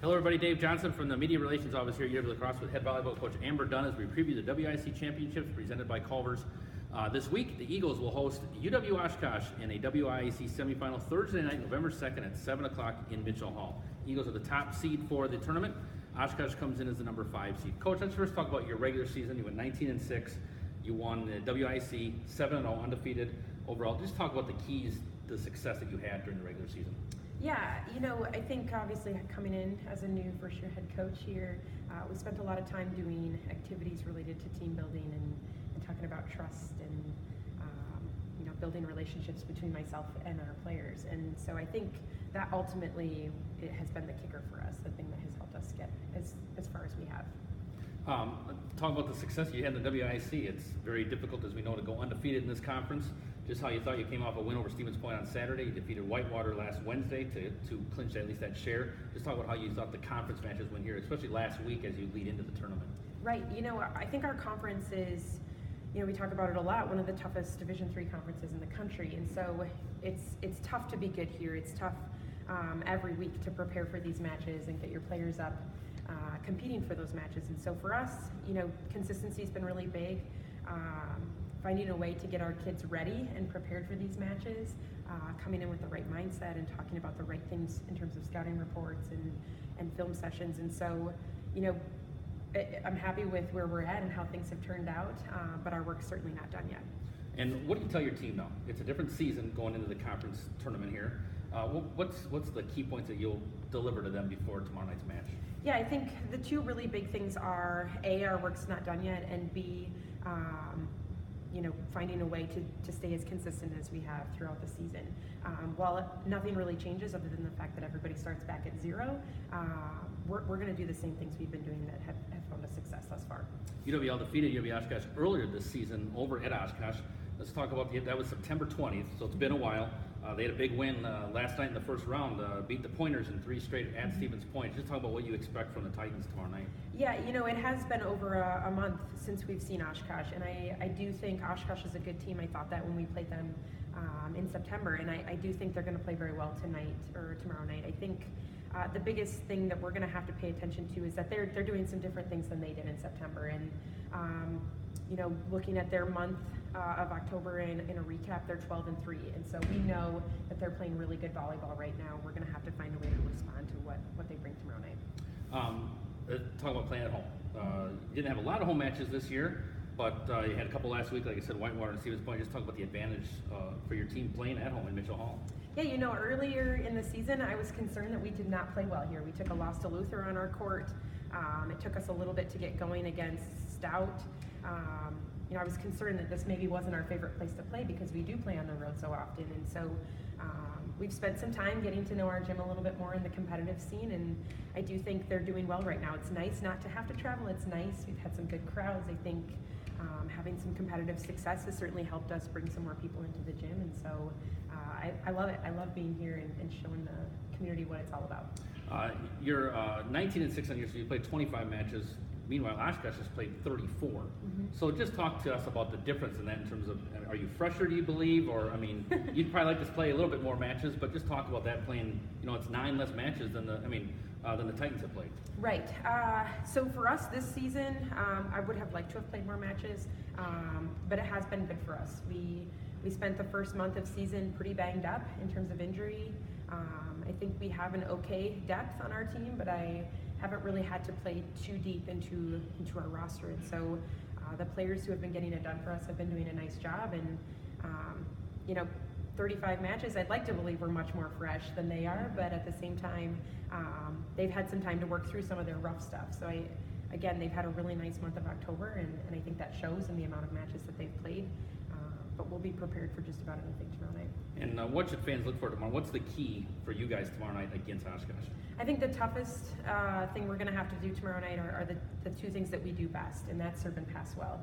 Hello everybody, Dave Johnson from the Media Relations Office here at UWL Crosse with head volleyball coach Amber Dunn as we preview the WIAC Championships presented by Culver's. This week, the Eagles will host UW-Oshkosh in a WIAC Semi-Final Thursday night, November 2nd at 7 o'clock in Mitchell Hall. Eagles are the top seed for the tournament. Oshkosh comes in as the number 5 seed. Coach, let's first talk about your regular season. You went 19-6. You won the WIAC 7-0, undefeated overall. Just talk about the keys to success that you had during the regular season. Yeah, I think obviously coming in as a new first-year head coach here, we spent a lot of time doing activities related to team building and talking about trust and building relationships between myself and our players. And so I think that ultimately it has been the kicker for us, the thing that has helped us get as far as we have. Talk about the success you had in the WIAC. It's very difficult, as we know, to go undefeated in this conference. Just how you thought you came off a win over Stevens Point on Saturday. You defeated Whitewater last Wednesday to clinch at least that share. Just talk about how you thought the conference matches went here, especially last week as you lead into the tournament. Right. I think our conference is, we talk about it a lot, one of the toughest Division III conferences in the country. And so it's tough to be good here. It's tough every week to prepare for these matches and get your players up competing for those matches. And so for us, consistency has been really big. Finding a way to get our kids ready and prepared for these matches, coming in with the right mindset and talking about the right things in terms of scouting reports and film sessions. And so, I'm happy with where we're at and how things have turned out, but our work's certainly not done yet. And what do you tell your team now? It's a different season going into the conference tournament here. What's the key points that you'll deliver to them before tomorrow night's match? Yeah, I think the two really big things are A, our work's not done yet, and B, finding a way to stay as consistent as we have throughout the season. While nothing really changes other than the fact that everybody starts back at zero, we're going to do the same things we've been doing that have found us success thus far. UWL defeated UW-Oshkosh earlier this season over at Oshkosh. Let's talk about that was September 20th, so it's been a while. They had a big win last night in the first round, beat the Pointers in 3 straight at Stevens Point. Just talk about what you expect from the Titans tomorrow night. Yeah, it has been over a month since we've seen Oshkosh, and I do think Oshkosh is a good team. I thought that when we played them in September, and I do think they're going to play very well tonight or tomorrow night. I think the biggest thing that we're going to have to pay attention to is that they're doing some different things than they did in September, and looking at their month of October in a recap, they're 12-3, and so we know that they're playing really good volleyball right now. We're going to have to find a way to respond to what they bring tomorrow night. Talk about playing at home. You didn't have a lot of home matches this year, but you had a couple last week, like I said, Whitewater and Stevens Point. Just talk about the advantage for your team playing at home in Mitchell Hall. Yeah, earlier in the season, I was concerned that we did not play well here. We took a loss to Luther on our court. It took us a little bit to get going against Stout. I was concerned that this maybe wasn't our favorite place to play because we do play on the road so often. And so we've spent some time getting to know our gym a little bit more in the competitive scene, and I do think they're doing well right now. It's nice not to have to travel. It's nice. We've had some good crowds. I think having some competitive success has certainly helped us bring some more people into the gym, and so I love it. I love being here and showing the community what it's all about. You're 19-6 on your season. You played 25 matches. Meanwhile, Oshkosh has played 34. Mm-hmm. So just talk to us about the difference in that in terms of, are you fresher, do you believe? Or, you'd probably like to play a little bit more matches, but just talk about that playing, it's 9 less matches than the Titans have played. Right. So for us this season, I would have liked to have played more matches, but it has been good for us. We spent the first month of season pretty banged up in terms of injury. I think we have an okay depth on our team, but I haven't really had to play too deep into our roster. And so the players who have been getting it done for us have been doing a nice job. And, 35 matches, I'd like to believe we're much more fresh than they are, but at the same time, they've had some time to work through some of their rough stuff. So they've had a really nice month of October, and I think that shows in the amount of matches that they've played. But we'll be prepared for just about anything tomorrow night. And what should fans look for tomorrow? What's the key for you guys tomorrow night against Oshkosh? I think the toughest thing we're going to have to do tomorrow night are the two things that we do best, and that's serve and pass well.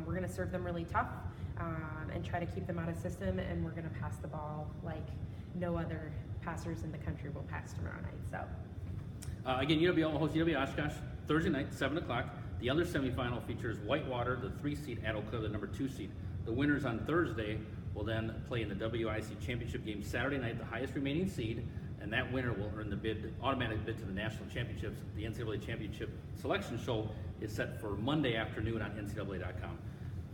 We're going to serve them really tough and try to keep them out of system, and we're going to pass the ball like no other passers in the country will pass tomorrow night. So, again, UWL will host UW-Oshkosh Thursday night, 7 o'clock. The other semifinal features Whitewater, the 3 seed, at Eau Claire, the number 2 seed. The winners on Thursday will then play in the WIAC Championship game Saturday night, the highest remaining seed. and that winner will earn the automatic bid to the national championships. The NCAA championship selection show is set for Monday afternoon on NCAA.com.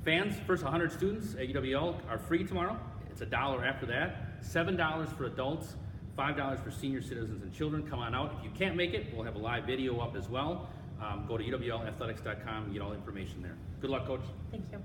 Fans, first 100 students at UWL are free tomorrow. It's $1 after that, $7 for adults, $5 for senior citizens and children. Come on out. If you can't make it, we'll have a live video up as well. Go to UWLathletics.com and get all the information there. Good luck, Coach. Thank you.